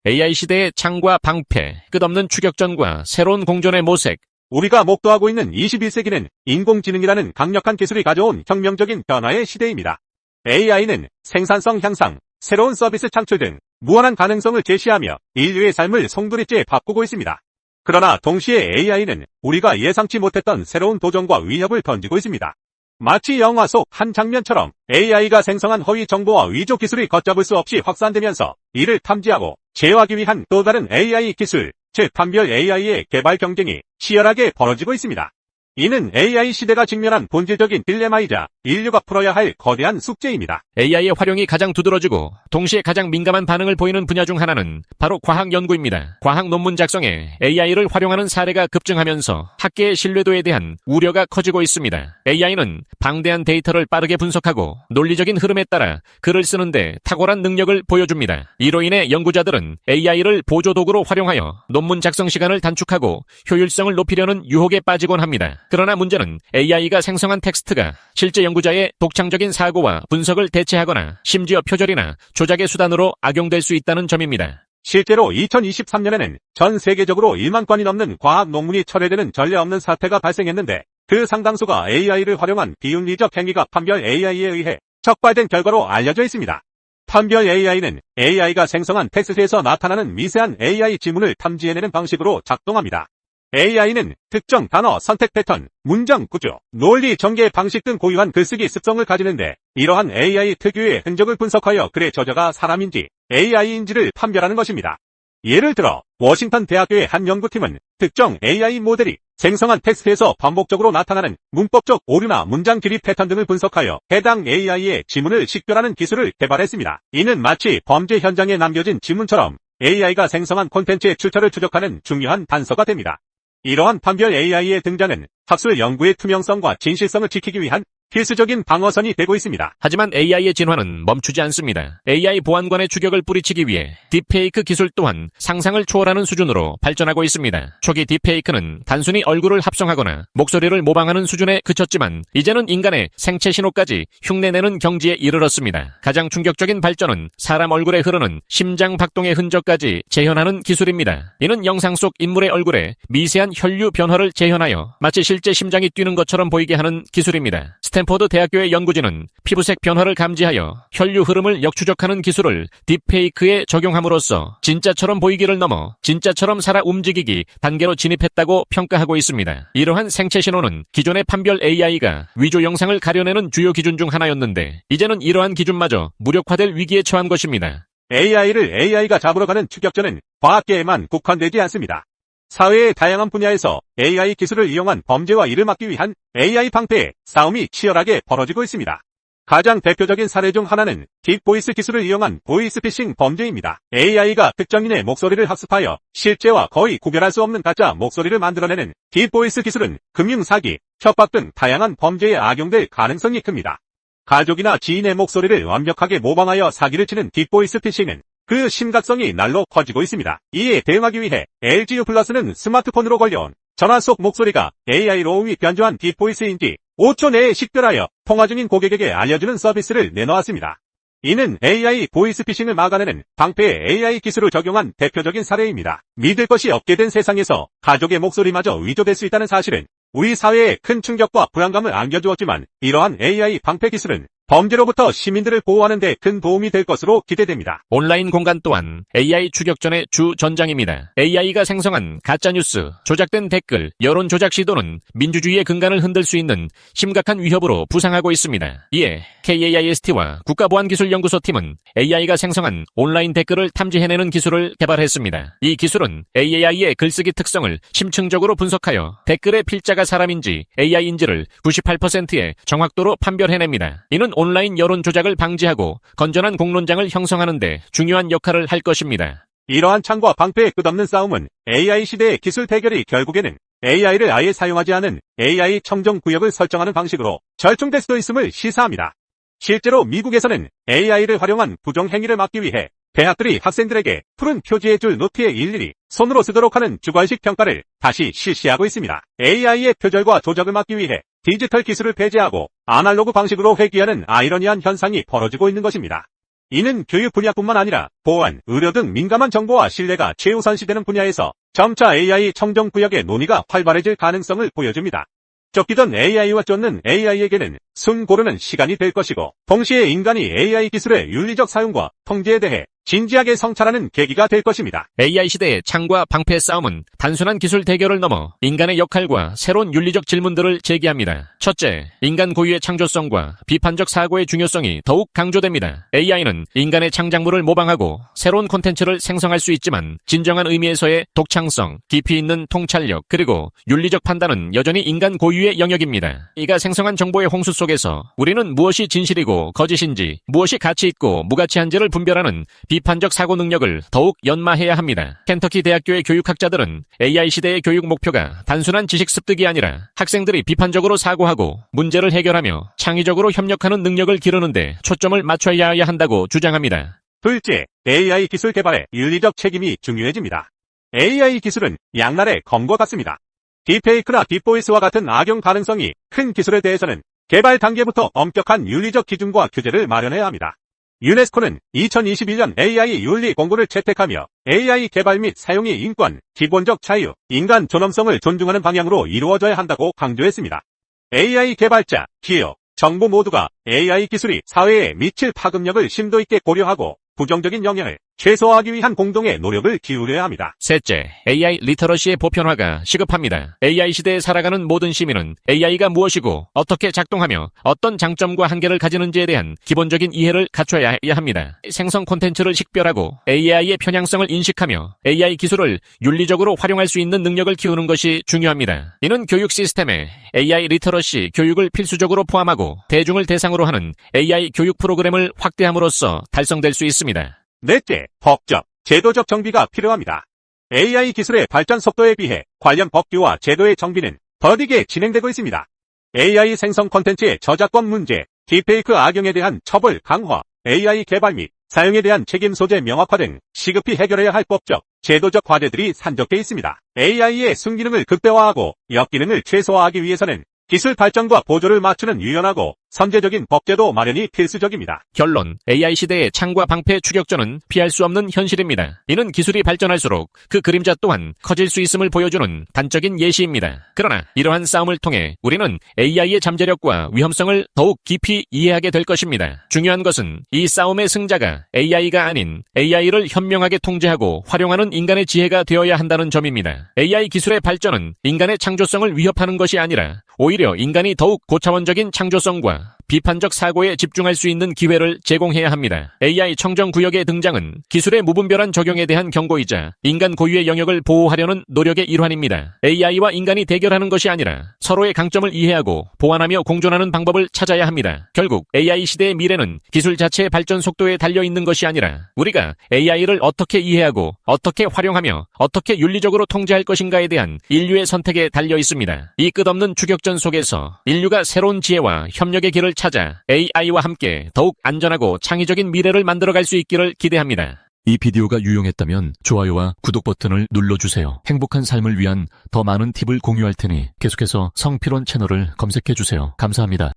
AI 시대의 창과 방패, 끝없는 추격전과 새로운 공존의 모색. 우리가 목도하고 있는 21세기는 인공지능이라는 강력한 기술이 가져온 혁명적인 변화의 시대입니다. AI는 생산성 향상, 새로운 서비스 창출 등 무한한 가능성을 제시하며 인류의 삶을 송두리째 바꾸고 있습니다. 그러나 동시에 AI는 우리가 예상치 못했던 새로운 도전과 위협을 던지고 있습니다. 마치 영화 속 한 장면처럼 AI가 생성한 허위 정보와 위조 기술이 걷잡을 수 없이 확산되면서 이를 탐지하고 제어하기 위한 또 다른 AI 기술, 즉 판별 AI의 개발 경쟁이 치열하게 벌어지고 있습니다. 이는 AI 시대가 직면한 본질적인 딜레마이자 인류가 풀어야 할 거대한 숙제입니다. AI의 활용이 가장 두드러지고 동시에 가장 민감한 반응을 보이는 분야 중 하나는 바로 과학 연구입니다. 과학 논문 작성에 AI를 활용하는 사례가 급증하면서 학계의 신뢰도에 대한 우려가 커지고 있습니다. AI는 방대한 데이터를 빠르게 분석하고 논리적인 흐름에 따라 글을 쓰는데 탁월한 능력을 보여줍니다. 이로 인해 연구자들은 AI를 보조도구로 활용하여 논문 작성 시간을 단축하고 효율성을 높이려는 유혹에 빠지곤 합니다. 그러나 문제는 AI가 생성한 텍스트가 실제 연구자의 독창적인 사고와 분석을 대체하거나 심지어 표절이나 조작의 수단으로 악용될 수 있다는 점입니다. 실제로 2023년에는 전 세계적으로 1만 건이 넘는 과학 논문이 철회되는 전례 없는 사태가 발생했는데 그 상당수가 AI를 활용한 비윤리적 행위가 판별 AI에 의해 촉발된 결과로 알려져 있습니다. 판별 AI는 AI가 생성한 텍스트에서 나타나는 미세한 AI 지문을 탐지해내는 방식으로 작동합니다. AI는 특정 단어 선택 패턴, 문장 구조, 논리 전개 방식 등 고유한 글쓰기 습성을 가지는데 이러한 AI 특유의 흔적을 분석하여 글의 저자가 사람인지 AI인지를 판별하는 것입니다. 예를 들어 워싱턴 대학교의 한 연구팀은 특정 AI 모델이 생성한 텍스트에서 반복적으로 나타나는 문법적 오류나 문장 길이 패턴 등을 분석하여 해당 AI의 지문을 식별하는 기술을 개발했습니다. 이는 마치 범죄 현장에 남겨진 지문처럼 AI가 생성한 콘텐츠의 출처를 추적하는 중요한 단서가 됩니다. 이러한 판별 AI의 등장은 학술 연구의 투명성과 진실성을 지키기 위한 필수적인 방어선이 되고 있습니다. 하지만 AI의 진화는 멈추지 않습니다. AI 보안관의 추격을 뿌리치기 위해 딥페이크 기술 또한 상상을 초월하는 수준으로 발전하고 있습니다. 초기 딥페이크는 단순히 얼굴을 합성하거나 목소리를 모방하는 수준에 그쳤지만 이제는 인간의 생체 신호까지 흉내내는 경지에 이르렀습니다. 가장 충격적인 발전은 사람 얼굴에 흐르는 심장 박동의 흔적까지 재현하는 기술입니다. 이는 영상 속 인물의 얼굴에 미세한 혈류 변화를 재현하여 마치 실제 심장이 뛰는 것처럼 보이게 하는 기술입니다. 스탠포드 대학교의 연구진은 피부색 변화를 감지하여 혈류 흐름을 역추적하는 기술을 딥페이크에 적용함으로써 진짜처럼 보이기를 넘어 진짜처럼 살아 움직이기 단계로 진입했다고 평가하고 있습니다. 이러한 생체 신호는 기존의 판별 AI가 위조 영상을 가려내는 주요 기준 중 하나였는데 이제는 이러한 기준마저 무력화될 위기에 처한 것입니다. AI를 AI가 잡으러 가는 추격전은 과학계에만 국한되지 않습니다. 사회의 다양한 분야에서 AI 기술을 이용한 범죄와 이를 막기 위한 AI 방패의 싸움이 치열하게 벌어지고 있습니다. 가장 대표적인 사례 중 하나는 딥보이스 기술을 이용한 보이스피싱 범죄입니다. AI가 특정인의 목소리를 학습하여 실제와 거의 구별할 수 없는 가짜 목소리를 만들어내는 딥보이스 기술은 금융사기, 협박 등 다양한 범죄에 악용될 가능성이 큽니다. 가족이나 지인의 목소리를 완벽하게 모방하여 사기를 치는 딥보이스 피싱은 그 심각성이 날로 커지고 있습니다. 이에 대응하기 위해 LGU 플러스는 스마트폰으로 걸려온 전화 속 목소리가 AI로 변조한 딥보이스인지 5초 내에 식별하여 통화 중인 고객에게 알려주는 서비스를 내놓았습니다. 이는 AI 보이스피싱을 막아내는 방패의 AI 기술을 적용한 대표적인 사례입니다. 믿을 것이 없게 된 세상에서 가족의 목소리마저 위조될 수 있다는 사실은 우리 사회에 큰 충격과 불안감을 안겨주었지만 이러한 AI 방패 기술은 범죄로부터 시민들을 보호하는 데 큰 도움이 될 것으로 기대됩니다. 온라인 공간 또한 AI 추격전의 주 전장입니다. AI가 생성한 가짜뉴스, 조작된 댓글, 여론 조작 시도는 민주주의의 근간을 흔들 수 있는 심각한 위협으로 부상하고 있습니다. 이에 KAIST와 국가보안기술연구소 팀은 AI가 생성한 온라인 댓글을 탐지해내는 기술을 개발했습니다. 이 기술은 AI의 글쓰기 특성을 심층적으로 분석하여 댓글의 필자가 사람인지 AI인지를 98%의 정확도로 판별해냅니다. 이는 온라인 여론 조작을 방지하고 건전한 공론장을 형성하는 데 중요한 역할을 할 것입니다. 이러한 창과 방패의 끝없는 싸움은 AI 시대의 기술 대결이 결국에는 AI를 아예 사용하지 않은 AI 청정 구역을 설정하는 방식으로 절충될 수도 있음을 시사합니다. 실제로 미국에서는 AI를 활용한 부정행위를 막기 위해 대학들이 학생들에게 푸른 표지의 줄 노트에 일일이 손으로 쓰도록 하는 주관식 평가를 다시 실시하고 있습니다. AI의 표절과 조작을 막기 위해 디지털 기술을 폐지하고 아날로그 방식으로 회귀하는 아이러니한 현상이 벌어지고 있는 것입니다. 이는 교육 분야뿐만 아니라 보안, 의료 등 민감한 정보와 신뢰가 최우선시되는 분야에서 점차 AI 청정 구역의 논의가 활발해질 가능성을 보여줍니다. 쫓기던 AI와 쫓는 AI에게는 숨 고르는 시간이 될 것이고, 동시에 인간이 AI 기술의 윤리적 사용과 통제에 대해 진지하게 성찰하는 계기가 될 것입니다. AI 시대의 창과 방패의 싸움은 단순한 기술 대결을 넘어 인간의 역할과 새로운 윤리적 질문들을 제기합니다. 첫째, 인간 고유의 창조성과 비판적 사고의 중요성이 더욱 강조됩니다. AI는 인간의 창작물을 모방하고 새로운 콘텐츠를 생성할 수 있지만 진정한 의미에서의 독창성, 깊이 있는 통찰력, 그리고 윤리적 판단은 여전히 인간 고유의 영역입니다. 이가 생성한 정보의 홍수 속에서 우리는 무엇이 진실이고 거짓인지, 무엇이 가치 있고 무가치한지를 분별하는 비판적 사고 능력을 더욱 연마해야 합니다. 켄터키 대학교의 교육학자들은 AI 시대의 교육 목표가 단순한 지식 습득이 아니라 학생들이 비판적으로 사고하고 문제를 해결하며 창의적으로 협력하는 능력을 기르는데 초점을 맞춰야 한다고 주장합니다. 둘째, AI 기술 개발의 윤리적 책임이 중요해집니다. AI 기술은 양날의 검과 같습니다. 딥페이크나 딥보이스와 같은 악용 가능성이 큰 기술에 대해서는 개발 단계부터 엄격한 윤리적 기준과 규제를 마련해야 합니다. 유네스코는 2021년 AI 윤리 공고를 채택하며 AI 개발 및 사용이 인권, 기본적 자유, 인간 존엄성을 존중하는 방향으로 이루어져야 한다고 강조했습니다. AI 개발자, 기업, 정부 모두가 AI 기술이 사회에 미칠 파급력을 심도 있게 고려하고 부정적인 영향을 최소화하기 위한 공동의 노력을 기울여야 합니다. 셋째, AI 리터러시의 보편화가 시급합니다. AI 시대에 살아가는 모든 시민은 AI가 무엇이고 어떻게 작동하며 어떤 장점과 한계를 가지는지에 대한 기본적인 이해를 갖춰야 합니다. 생성 콘텐츠를 식별하고 AI의 편향성을 인식하며 AI 기술을 윤리적으로 활용할 수 있는 능력을 키우는 것이 중요합니다. 이는 교육 시스템에 AI 리터러시 교육을 필수적으로 포함하고 대중을 대상으로 하는 AI 교육 프로그램을 확대함으로써 달성될 수 있습니다. 넷째, 법적, 제도적 정비가 필요합니다. AI 기술의 발전 속도에 비해 관련 법규와 제도의 정비는 더디게 진행되고 있습니다. AI 생성 콘텐츠의 저작권 문제, 딥페이크 악용에 대한 처벌 강화, AI 개발 및 사용에 대한 책임 소재 명확화 등 시급히 해결해야 할 법적, 제도적 과제들이 산적해 있습니다. AI의 순기능을 극대화하고 역기능을 최소화하기 위해서는 기술 발전과 보조를 맞추는 유연하고 선제적인 법제도 마련이 필수적입니다. 결론, AI 시대의 창과 방패 추격전은 피할 수 없는 현실입니다. 이는 기술이 발전할수록 그 그림자 또한 커질 수 있음을 보여주는 단적인 예시입니다. 그러나 이러한 싸움을 통해 우리는 AI의 잠재력과 위험성을 더욱 깊이 이해하게 될 것입니다. 중요한 것은 이 싸움의 승자가 AI가 아닌 AI를 현명하게 통제하고 활용하는 인간의 지혜가 되어야 한다는 점입니다. AI 기술의 발전은 인간의 창조성을 위협하는 것이 아니라 오히려 인간이 더욱 고차원적인 창조성과 비판적 사고에 집중할 수 있는 기회를 제공해야 합니다. AI 청정 구역의 등장은 기술의 무분별한 적용에 대한 경고이자 인간 고유의 영역을 보호하려는 노력의 일환입니다. AI와 인간이 대결하는 것이 아니라 서로의 강점을 이해하고 보완하며 공존하는 방법을 찾아야 합니다. 결국 AI 시대의 미래는 기술 자체의 발전 속도에 달려있는 것이 아니라 우리가 AI를 어떻게 이해하고 어떻게 활용하며 어떻게 윤리적으로 통제할 것인가에 대한 인류의 선택에 달려있습니다. 이 끝없는 추격전 속에서 인류가 새로운 지혜와 협력의 길을 찾아 AI와 함께 더욱 안전하고 창의적인 미래를 만들어갈 수 있기를 기대합니다. 이 비디오가 유용했다면 좋아요와 구독 버튼을 눌러주세요. 행복한 삶을 위한 더 많은 팁을 공유할 테니 계속해서 성필원 채널을 검색해주세요. 감사합니다.